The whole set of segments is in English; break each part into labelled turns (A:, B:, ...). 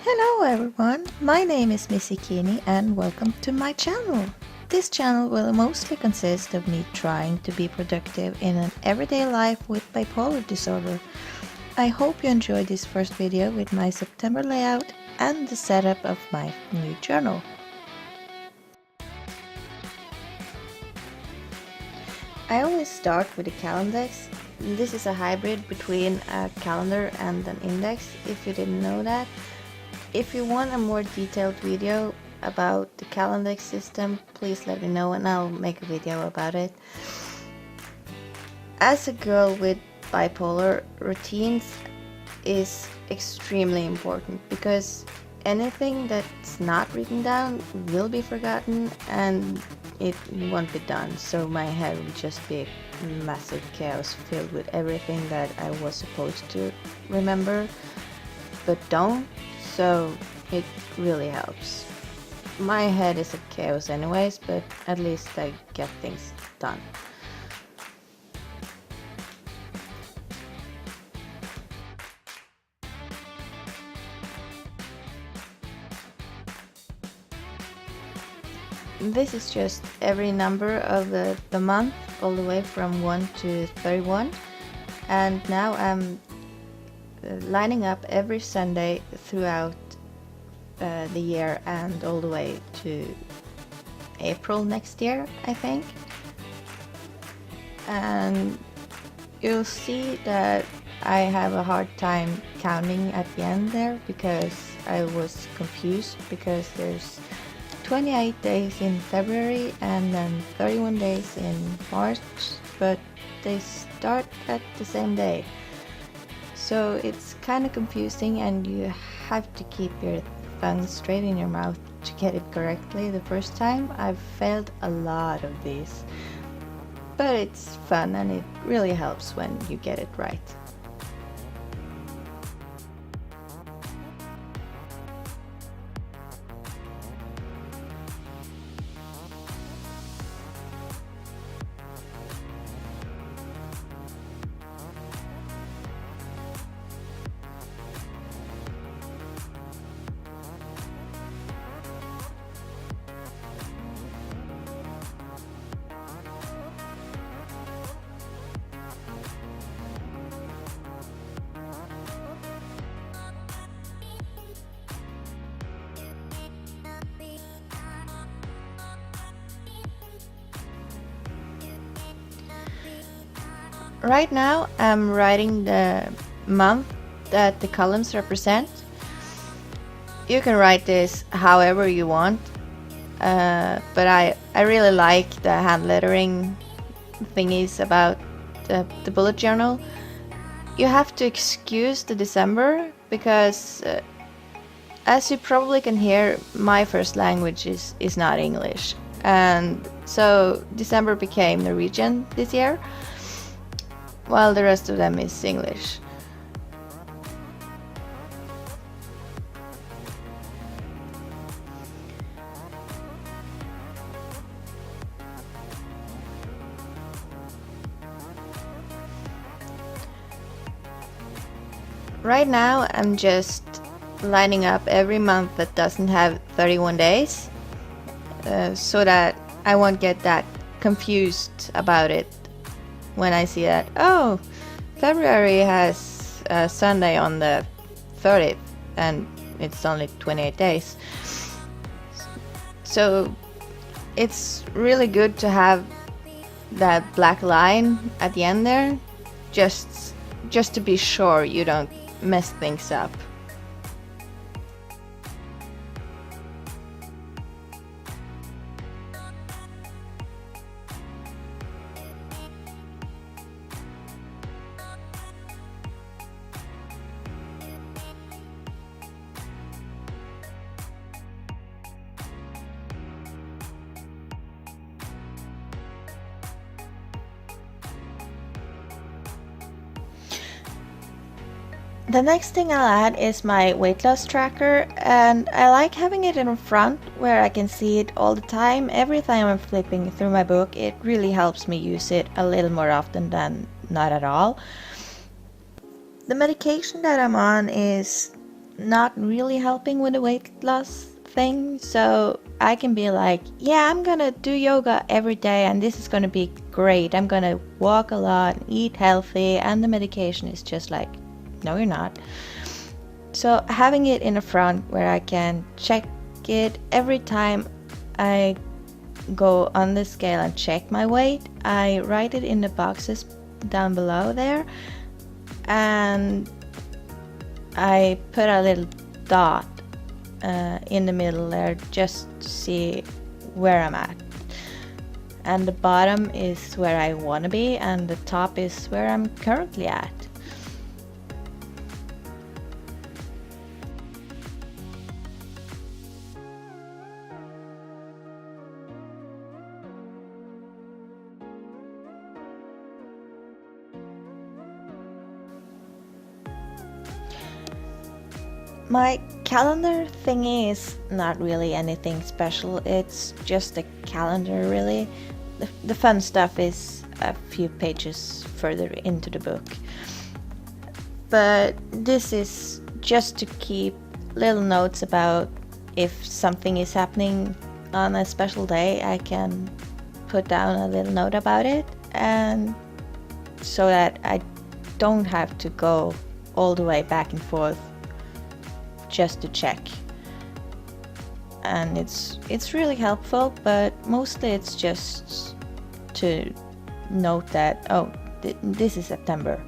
A: Hello everyone, my name is Missy Keeney and welcome to my channel. This channel will mostly consist of me trying to be productive in an everyday life with bipolar disorder. I hope you enjoyed this first video with my September layout and the setup of my new journal. I always start with a calendex. This is a hybrid between a calendar and an index, if you didn't know that. If you want a more detailed video about the calendex system, please let me know and I'll make a video about it. As a girl with bipolar, routines is extremely important because anything that's not written down will be forgotten and it won't be done, so my head will just be a massive chaos filled with everything that I was supposed to remember but don't, so it really helps. My head is a chaos anyways, but at least I get things done. This is just every number of the month, all the way from 1 to 31, and now I'm lining up every Sunday throughout the year and all the way to April next year, I think. And you'll see that I have a hard time counting at the end there because I was confused, because there's 28 days in February and then 31 days in March, but they start at the same day. So it's kind of confusing and you have to keep your tongue straight in your mouth to get it correctly the first time. I've failed a lot of these, but it's fun and it really helps when you get it right. Right now I'm writing the month that the columns represent. You can write this however you want, but I really like the hand lettering thingies about the bullet journal. You have to excuse the December because as you probably can hear, my first language is not English, and so December became Norwegian this year, while the rest of them is English. Right now I'm just lining up every month that doesn't have 31 days, so that I won't get that confused about it when I see that, oh, February has a Sunday on the 30th and it's only 28 days. So it's really good to have that black line at the end there, just to be sure you don't mess things up. The next thing I'll add is my weight loss tracker, and I like having it in front where I can see it all the time. Every time I'm flipping through my book, it really helps me use it a little more often than not at all. The medication that I'm on is not really helping with the weight loss thing. So I can be like, yeah, I'm gonna do yoga every day and this is gonna be great. I'm gonna walk a lot, eat healthy, and the medication is just like, no, you're not. So having it in the front where I can check it every time I go on the scale and check my weight, I write it in the boxes down below there, and I put a little dot in the middle there just to see where I'm at. And the bottom is where I want to be, and the top is where I'm currently at. My calendar thingy is not really anything special, it's just a calendar really. The fun stuff is a few pages further into the book. But this is just to keep little notes about if something is happening on a special day, I can put down a little note about it, and so that I don't have to go all the way back and forth just to check. And it's really helpful, but mostly it's just to note that, oh, this is September.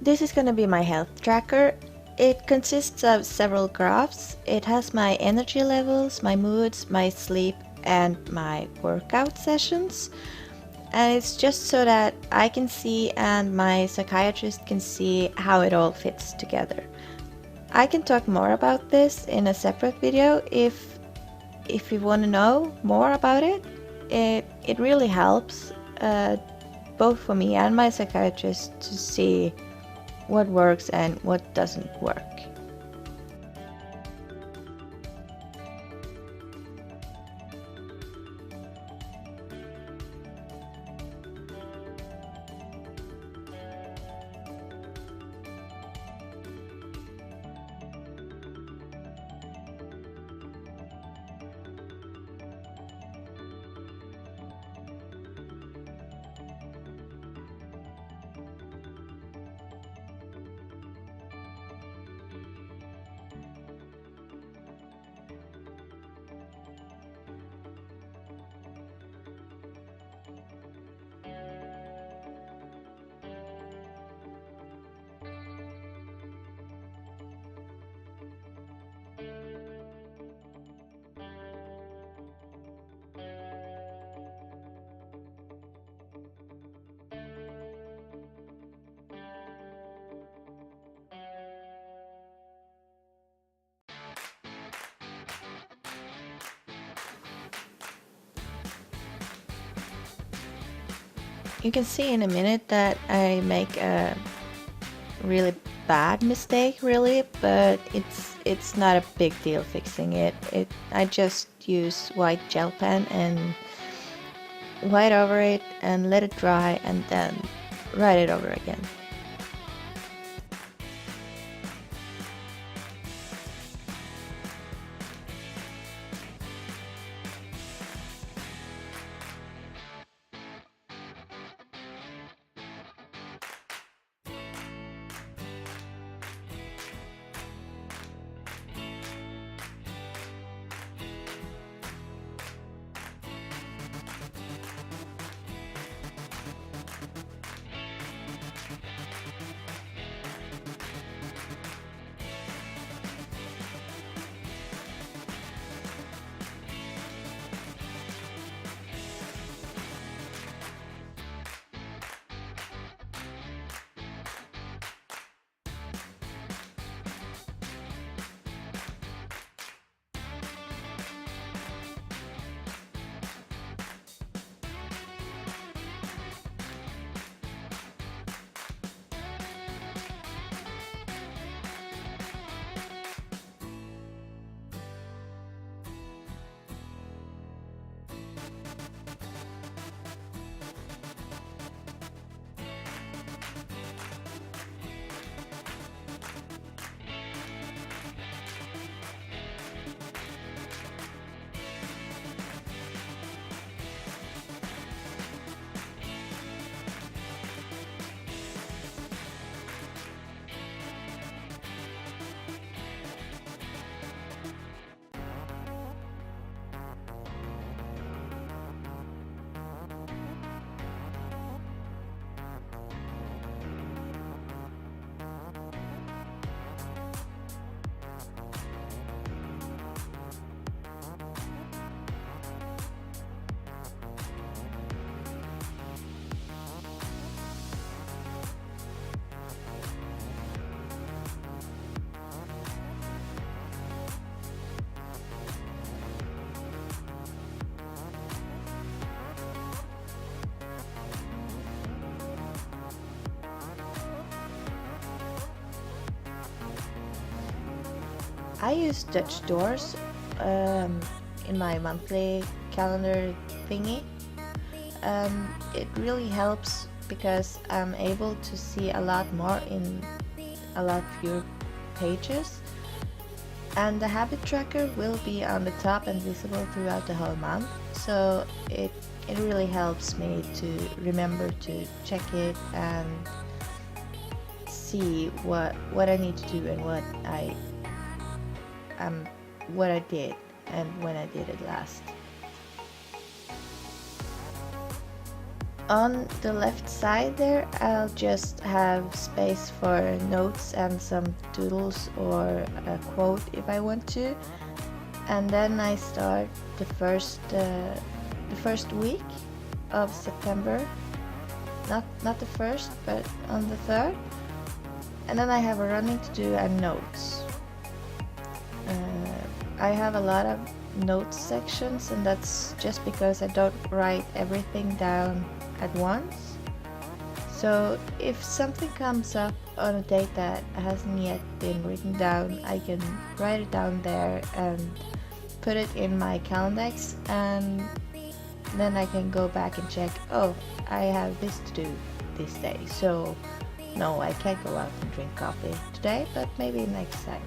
A: This is going to be my health tracker. It consists of several graphs. It has my energy levels, my moods, my sleep, and my workout sessions. And it's just so that I can see and my psychiatrist can see how it all fits together. I can talk more about this in a separate video if you want to know more about it. It really helps both for me and my psychiatrist to see what works and what doesn't work. You can see in a minute that I make a really bad mistake, really, but it's not a big deal fixing it. I just use white gel pen and white over it and let it dry and then write it over again. I use Dutch doors in my monthly calendar thingy. It really helps because I'm able to see a lot more in a lot fewer pages, and the habit tracker will be on the top and visible throughout the whole month, so it really helps me to remember to check it and see what I need to do and what I did and when I did it last. On the left side there, I'll just have space for notes and some doodles or a quote if I want to. And then I start the first week of September. Not the first, but on the 3rd. And then I have a running to do and notes. I have a lot of notes sections, and that's just because I don't write everything down at once. So if something comes up on a date that hasn't yet been written down, I can write it down there and put it in my Calendex, and then I can go back and check, oh, I have this to do this day, so no, I can't go out and drink coffee today, but maybe next time.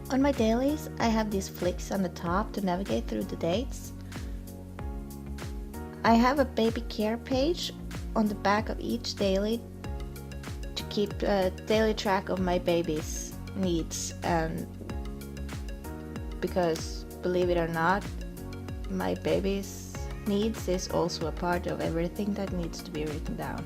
A: On my dailies, I have these flicks on the top to navigate through the dates. I have a baby care page on the back of each daily to keep daily track of my baby's needs, and because, believe it or not, my baby's needs is also a part of everything that needs to be written down.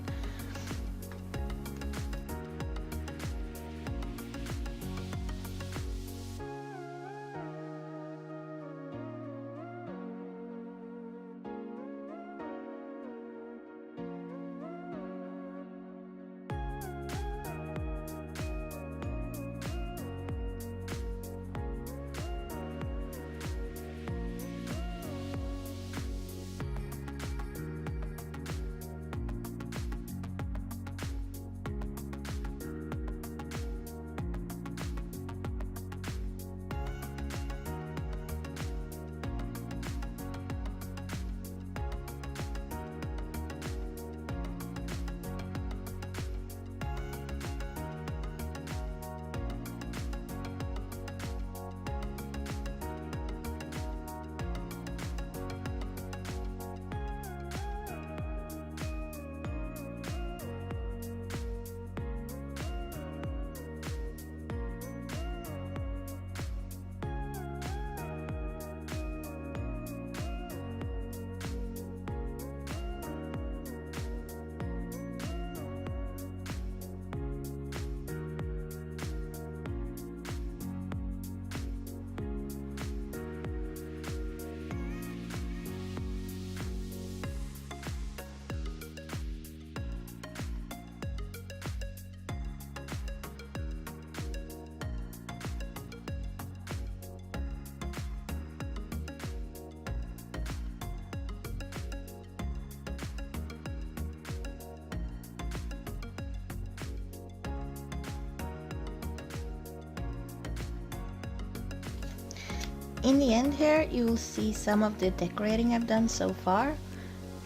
A: In the end here, you will see some of the decorating I've done so far.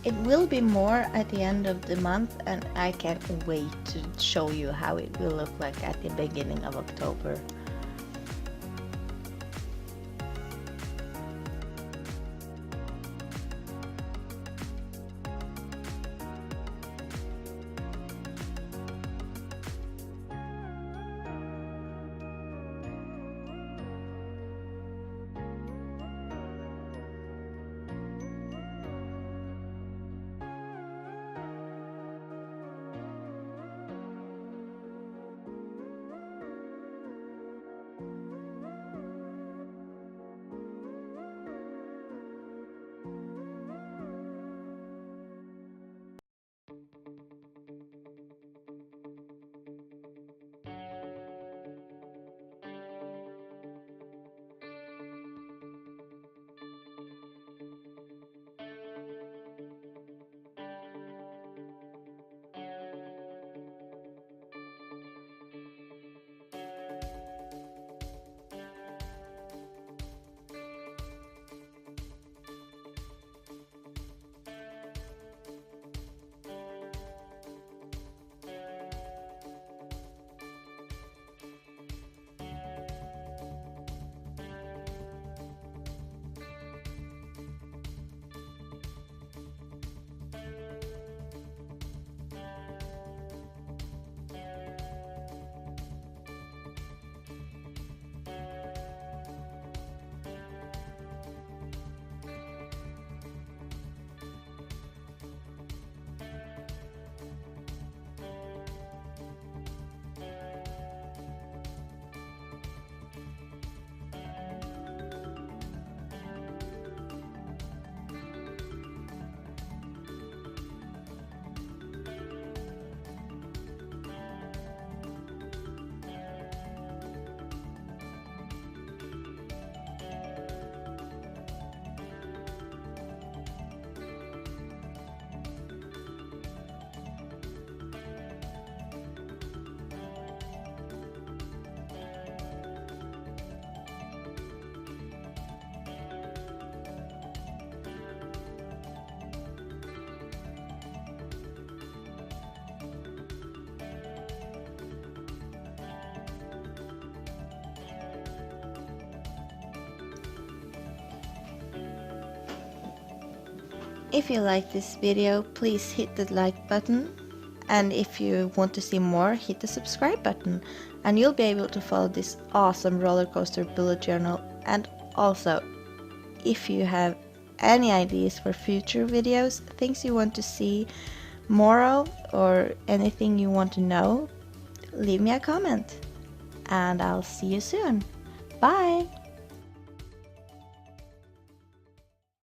A: It will be more at the end of the month, and I can't wait to show you how it will look like at the beginning of October. If you like this video, please hit the like button, and if you want to see more, hit the subscribe button, and you'll be able to follow this awesome roller coaster bullet journal. And also, if you have any ideas for future videos, things you want to see more of, or anything you want to know, leave me a comment, and I'll see you soon. Bye!